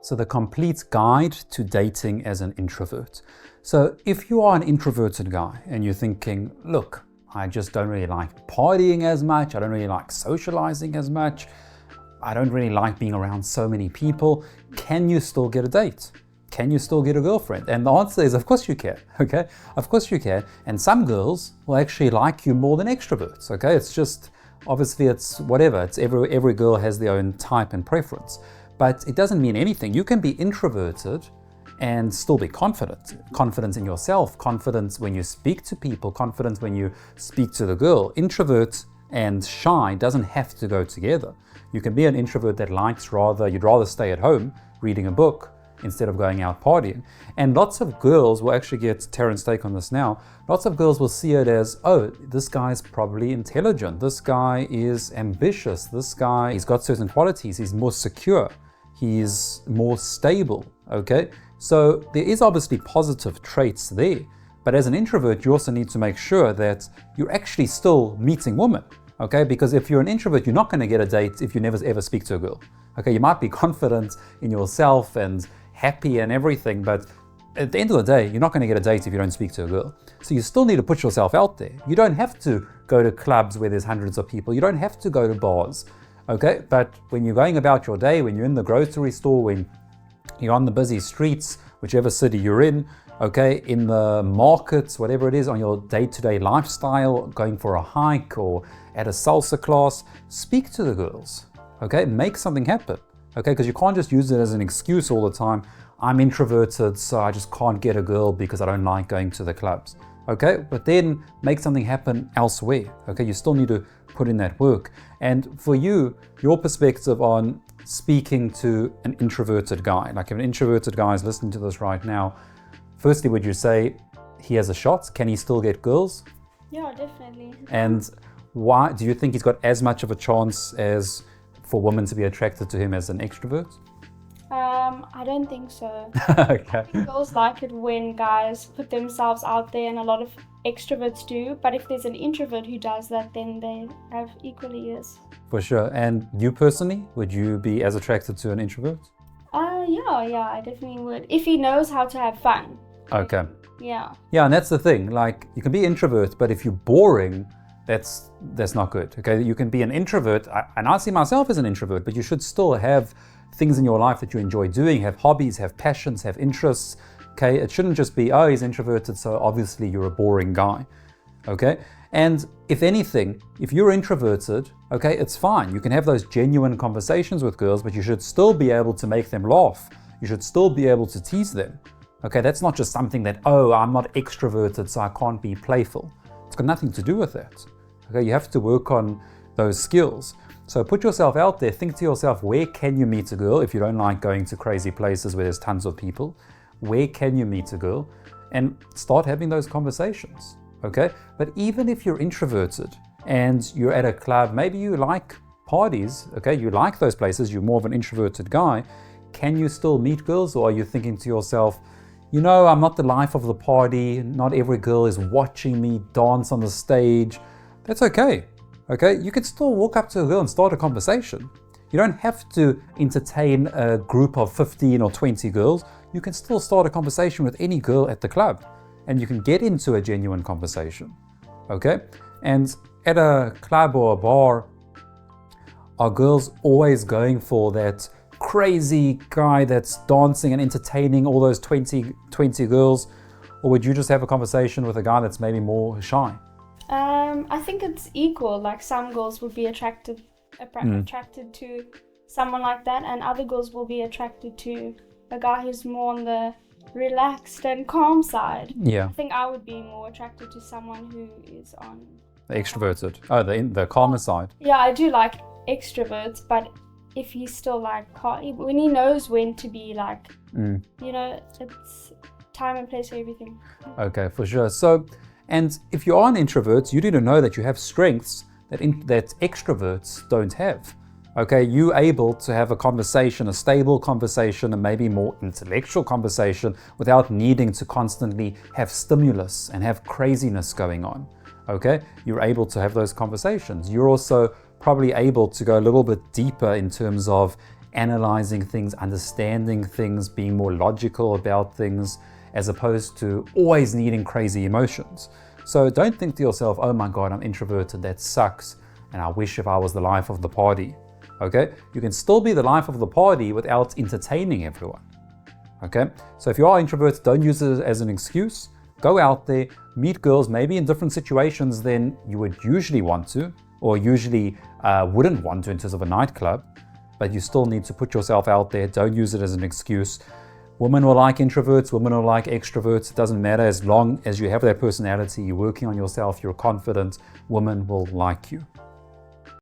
So the complete guide to dating as an introvert. So if you are an introverted guy and you're thinking, look, I just don't really like partying as much, I don't really like socializing as much, I don't really like being around so many people, can you still get a date? Can you still get a girlfriend? And the answer is, of course you can, okay? Of course you can. And some girls will actually like you more than extroverts, okay? It's just, obviously it's whatever. It's every girl has their own type and preference. But it doesn't mean anything. You can be introverted and still be confident. Confident in yourself, confident when you speak to people, confident when you speak to the girl. Introvert and shy doesn't have to go together. You can be an introvert that you'd rather stay at home reading a book instead of going out partying. And lots of girls will actually get Terrence's take on this now. Lots of girls will see it as, oh, this guy's probably intelligent. This guy is ambitious. This guy, he's got certain qualities. He's more secure. He's more stable, okay? So there is obviously positive traits there. But as an introvert, you also need to make sure that you're actually still meeting women, okay? Because if you're an introvert, you're not going to get a date if you never ever speak to a girl, okay? You might be confident in yourself and happy and everything, but at the end of the day, you're not going to get a date if you don't speak to a girl. So you still need to put yourself out there. You don't have to go to clubs where there's hundreds of people. You don't have to go to bars, okay? But when you're going about your day, when you're in the grocery store, when you're on the busy streets, whichever city you're in, okay, in the markets, whatever it is, on your day-to-day lifestyle, going for a hike or at a salsa class, speak to the girls, okay? Make something happen. Okay, because you can't just use it as an excuse all the time. I'm introverted, so I just can't get a girl because I don't like going to the clubs. Okay, but then make something happen elsewhere. Okay, you still need to put in that work. And for you, your perspective on speaking to an introverted guy, like if an introverted guy is listening to this right now, firstly, would you say he has a shot? Can he still get girls? Yeah, definitely. And why do you think he's got as much of a chance as for women to be attracted to him as an extrovert? I don't think so. Okay. I think girls like it when guys put themselves out there, and a lot of extroverts do. But if there's an introvert who does that, then they have equally yes. For sure. And you personally, would you be as attracted to an introvert? Yeah, I definitely would. If he knows how to have fun. Okay. Yeah. Yeah, and that's the thing. Like, you can be introvert, but if you're boring, that's not good. Okay, you can be an introvert, and I see myself as an introvert, but you should still have things in your life that you enjoy doing, have hobbies, have passions, have interests. Okay, it shouldn't just be, oh, he's introverted, so obviously you're a boring guy. Okay, and if anything, if you're introverted, okay, it's fine. You can have those genuine conversations with girls, but you should still be able to make them laugh. You should still be able to tease them. Okay, that's not just something that, oh, I'm not extroverted, so I can't be playful. It's got nothing to do with that. Okay, you have to work on those skills. So put yourself out there, think to yourself, where can you meet a girl if you don't like going to crazy places where there's tons of people? Where can you meet a girl? And start having those conversations, okay? But even if you're introverted and you're at a club, maybe you like parties, okay? You like those places, you're more of an introverted guy. Can you still meet girls, or are you thinking to yourself, you know, I'm not the life of the party, not every girl is watching me dance on the stage? That's okay, okay? You can still walk up to a girl and start a conversation. You don't have to entertain a group of 15 or 20 girls. You can still start a conversation with any girl at the club, and you can get into a genuine conversation, okay? And at a club or a bar, are girls always going for that crazy guy that's dancing and entertaining all those 20 girls? Or would you just have a conversation with a guy that's maybe more shy? I think it's equal. Like, some girls would be attracted to someone like that, and other girls will be attracted to a guy who's more on the relaxed and calm side. Yeah. I think I would be more attracted to someone who is on the extroverted. Oh, the calmer side. Yeah, I do like extroverts, but if he's still like calm, when he knows when to be like, you know, it's time and place for everything. Okay, for sure. So, and if you are an introvert, you need to know that you have strengths that extroverts don't have. Okay, you're able to have a conversation, a stable conversation, and maybe more intellectual conversation without needing to constantly have stimulus and have craziness going on. Okay, you're able to have those conversations. You're also probably able to go a little bit deeper in terms of analyzing things, understanding things, being more logical about things, as opposed to always needing crazy emotions. So don't think to yourself, oh my God, I'm introverted, that sucks, and I wish if I was the life of the party. Okay? You can still be the life of the party without entertaining everyone. Okay? So if you are introverted, don't use it as an excuse. Go out there, meet girls, maybe in different situations than you would usually want to, or usually wouldn't want to in terms of a nightclub, but you still need to put yourself out there. Don't use it as an excuse. Women will like introverts, women will like extroverts. It doesn't matter, as long as you have that personality, you're working on yourself, you're confident, women will like you.